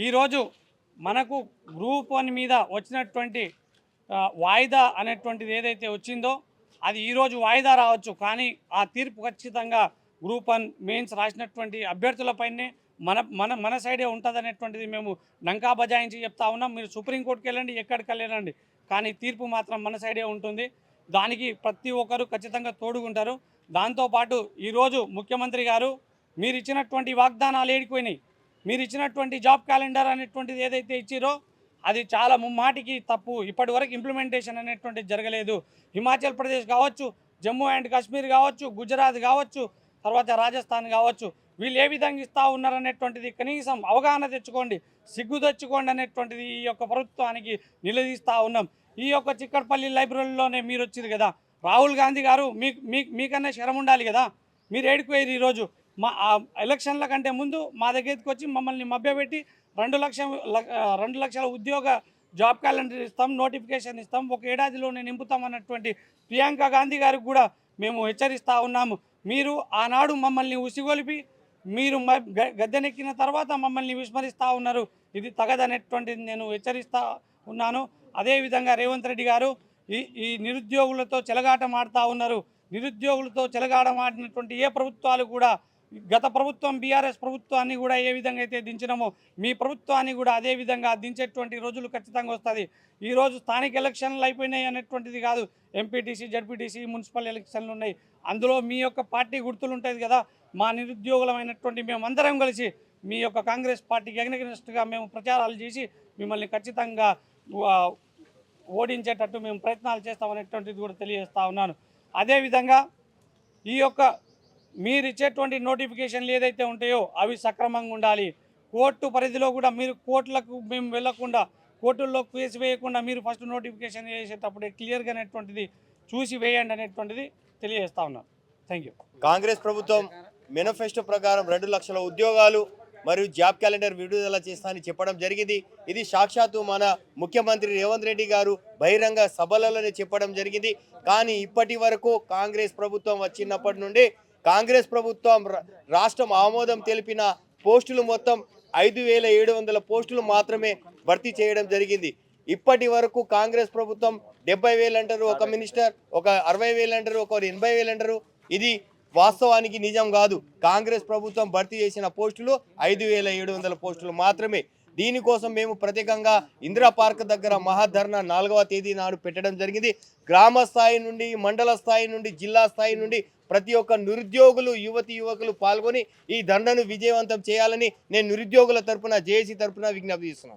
ఈరోజు మనకు గ్రూప్ 1 మీద వచ్చినటువంటి వాయిదా అనేటువంటిది ఏదైతే వచ్చిందో అది ఈరోజు వాయిదా రావచ్చు, కానీ ఆ తీర్పు ఖచ్చితంగా గ్రూప్ 1 మెయిన్స్ రాసినటువంటి అభ్యర్థులపైనే మన మన మన సైడే ఉంటుంది అనేటువంటిది మేము డంకా బజాయించి చెప్తా ఉన్నాం. మీరు సుప్రీంకోర్టుకి వెళ్ళండి, ఎక్కడికి వెళ్ళండి, కానీ తీర్పు మాత్రం మన సైడే ఉంటుంది. దానికి ప్రతి ఒక్కరు ఖచ్చితంగా తోడుగుంటారు. దాంతోపాటు ఈరోజు ముఖ్యమంత్రి గారు మీరు ఇచ్చినటువంటి వాగ్దానాలు ఏడిపోయినాయి, మీరు ఇచ్చినటువంటి జాబ్ క్యాలెండర్ అనేటువంటిది ఏదైతే ఇచ్చిరో అది చాలా ముమ్మాటికి తప్పు. ఇప్పటి వరకు ఇంప్లిమెంటేషన్ అనేటువంటిది జరగలేదు. హిమాచల్ ప్రదేశ్ కావచ్చు, జమ్మూ అండ్ కాశ్మీర్ కావచ్చు, గుజరాత్ కావచ్చు, తర్వాత రాజస్థాన్ కావచ్చు, వీళ్ళు ఏ విధంగా ఇస్తూ ఉన్నారనేటువంటిది కనీసం అవగాహన తెచ్చుకోండి, సిగ్గు తెచ్చుకోండి అనేటువంటిది ఈ యొక్క ప్రభుత్వానికి నిలదీస్తూ ఉన్నాం. ఈ యొక్క చిక్కడపల్లి లైబ్రరీలోనే మీరు వచ్చారు కదా, రాహుల్ గాంధీ గారు మీకన్నా శరం ఉండాలి కదా, మీరు ఏడిపోయారు ఈరోజు. మా ఎలక్షన్ల కంటే ముందు మా దగ్గరికి వచ్చి మమ్మల్ని మభ్యపెట్టి 2 లక్షల ఉద్యోగ జాబ్ క్యాలెండర్ ఇస్తాం, నోటిఫికేషన్ ఇస్తాం, ఒక ఏడాదిలోనే నింపుతాం అన్నటువంటి ప్రియాంక గాంధీ గారికి కూడా మేము హెచ్చరిస్తూ ఉన్నాము. మీరు ఆనాడు మమ్మల్ని ఉసిగొలిపి మీరు గద్దెనెక్కిన తర్వాత మమ్మల్ని విస్మరిస్తూ ఉన్నారు. ఇది తగదనేటువంటిది నేను హెచ్చరిస్తూ ఉన్నాను. అదేవిధంగా రేవంత్ రెడ్డి గారు ఈ నిరుద్యోగులతో చెలగాటం ఆడుతూ ఉన్నారు. నిరుద్యోగులతో చెలగాటం ఆడినటువంటి ఏ ప్రభుత్వాలు కూడా, గత ప్రభుత్వం బీఆర్ఎస్ ప్రభుత్వాన్ని కూడా ఏ విధంగా అయితే దించినామో మీ ప్రభుత్వాన్ని కూడా అదే విధంగా దించేటువంటి రోజులు ఖచ్చితంగా వస్తుంది. ఈరోజు స్థానిక ఎలక్షన్లు అయిపోయినాయి అనేటువంటిది కాదు, ఎంపీటీసీ, జడ్పీటీసీ, మున్సిపల్ ఎలక్షన్లు ఉన్నాయి. అందులో మీ యొక్క పార్టీ గుర్తులు ఉంటుంది కదా. మా నిరుద్యోగులమైనటువంటి మేమందరం కలిసి మీ యొక్క కాంగ్రెస్ పార్టీకి ఎగ్నెస్ట్గా మేము ప్రచారాలు చేసి మిమ్మల్ని ఖచ్చితంగా ఓడించేటట్టు మేము ప్రయత్నాలు చేస్తామనేటువంటిది కూడా తెలియజేస్తూ ఉన్నాను. అదేవిధంగా ఈ యొక్క మీరు ఇచ్చేటువంటి నోటిఫికేషన్లు ఏదైతే ఉంటాయో అవి సక్రమంగా ఉండాలి. కోర్టు పరిధిలో కూడా మీరు కోర్టులకు మేము వెళ్లకుండా, కోర్టుల్లో కేసు వేయకుండా మీరు ఫస్ట్ నోటిఫికేషన్ చేసేటప్పుడే క్లియర్గా అనేటువంటిది చూసి వేయండి అనేటువంటిది తెలియజేస్తా ఉన్నాను. Thank you. కాంగ్రెస్ ప్రభుత్వం మేనిఫెస్టో ప్రకారం 2 లక్షల ఉద్యోగాలు మరియు జాబ్ క్యాలెండర్ విడుదల చేస్తానని చెప్పడం జరిగింది. ఇది సాక్షాత్తు మన ముఖ్యమంత్రి రేవంత్ రెడ్డి గారు బహిరంగ సభలలోనే చెప్పడం జరిగింది. కానీ ఇప్పటి వరకు కాంగ్రెస్ ప్రభుత్వం వచ్చినప్పటి నుండి కాంగ్రెస్ ప్రభుత్వం రాష్ట్రం ఆమోదం తెలిపిన పోస్టులు మొత్తం 5,700 పోస్టులు మాత్రమే భర్తీ చేయడం జరిగింది. ఇప్పటి వరకు కాంగ్రెస్ ప్రభుత్వం 70,000 అంటారు ఒక మినిస్టర్, ఒక 60,000 అంటారు, ఒక 80,000 అంటారు. ఇది వాస్తవానికి నిజం కాదు. కాంగ్రెస్ ప్రభుత్వం భర్తీ చేసిన పోస్టులు 5,700 పోస్టులు మాత్రమే. దీనికోసం మేము ప్రత్యేకంగా ఇందిరా పార్క్ దగ్గర మహాధర్నా 4వ తేదీ నాడు పెట్టడం జరిగింది. గ్రామ స్థాయి నుండి, మండల స్థాయి నుండి, జిల్లా స్థాయి నుండి ప్రతి ఒక్క నిరుద్యోగులు, యువకులు పాల్గొని ఈ ధర్నాను విజయవంతం చేయాలని నేను నిరుద్యోగుల తరపున, జేఏసీ తరపున విజ్ఞప్తి చేస్తున్నాను.